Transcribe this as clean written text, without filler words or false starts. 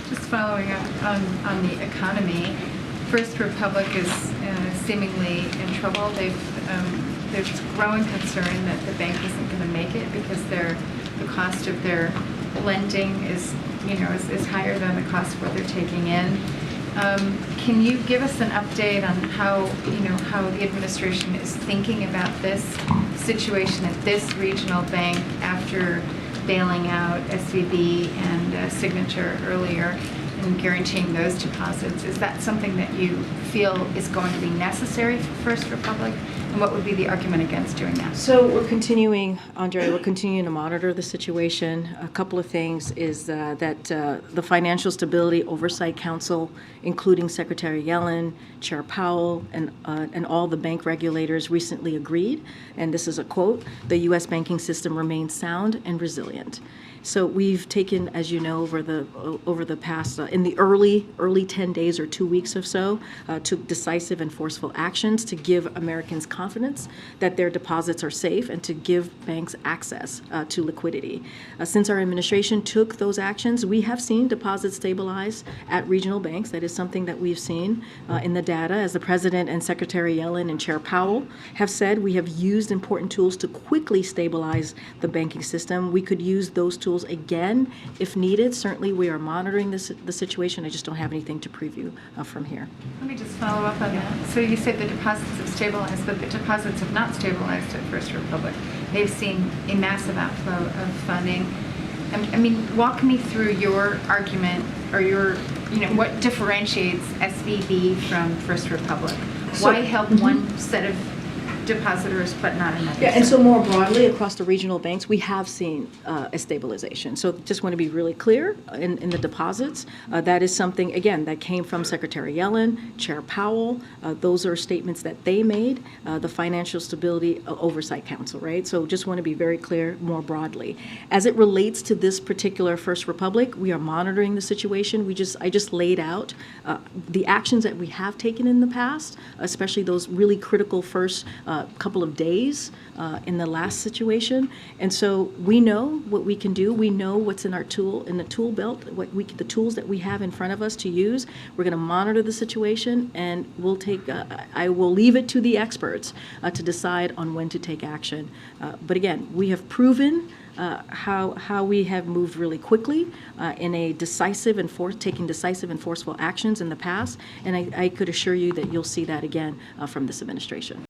Just following up on the economy, First Republic is seemingly in trouble. There's growing concern that the bank isn't going to make it because the cost of their lending is higher than the cost of what they're taking in. Can you give us an update on how the administration is thinking about this situation at this regional bank after bailing out SVB and Signature earlier and guaranteeing those deposits? Is that something that you feel is going to be necessary for First Republic? And what would be the argument against doing that? So we're continuing to monitor the situation. A couple of things is that the Financial Stability Oversight Council, including Secretary Yellen, Chair Powell, and all the bank regulators recently agreed, and this is a quote, "The U.S. banking system remains sound and resilient." So we've taken, as you know, over the past, in the early 10 days or 2 weeks or so, took decisive and forceful actions to give Americans confidence that their deposits are safe and to give banks access to liquidity. Since our administration took those actions, we have seen deposits stabilize at regional banks. That is something that we've seen in the data. As the President and Secretary Yellen and Chair Powell have said, we have used important tools to quickly stabilize the banking system. We could use those tools again if needed. Certainly we are monitoring the situation. I just don't have anything to preview from here. Let me just follow up on that. So you said the deposits have stabilized, but the deposits have not stabilized at First Republic. They've seen a massive outflow of funding. I mean, walk me through your argument or what differentiates SVB from First Republic? Why help one set of depositors but not another? Yeah, and so more broadly across the regional banks, we have seen a stabilization. So just want to be really clear in the deposits. That is something, again, that came from Secretary Yellen, Chair Powell. Those are statements that they made, the Financial Stability Oversight Council, right? So just want to be very clear more broadly. As it relates to this particular First Republic, we are monitoring the situation. I just laid out the actions that we have taken in the past, especially those really critical first couple of days in the last situation. And so we know what we can do. We know what's in the tool belt, the tools that we have in front of us to use. We're going to monitor the situation, and I will leave it to the experts to decide on when to take action. But again, we have proven how we have moved really quickly in taking decisive and forceful actions in the past, and I could assure you that you'll see that again from this administration.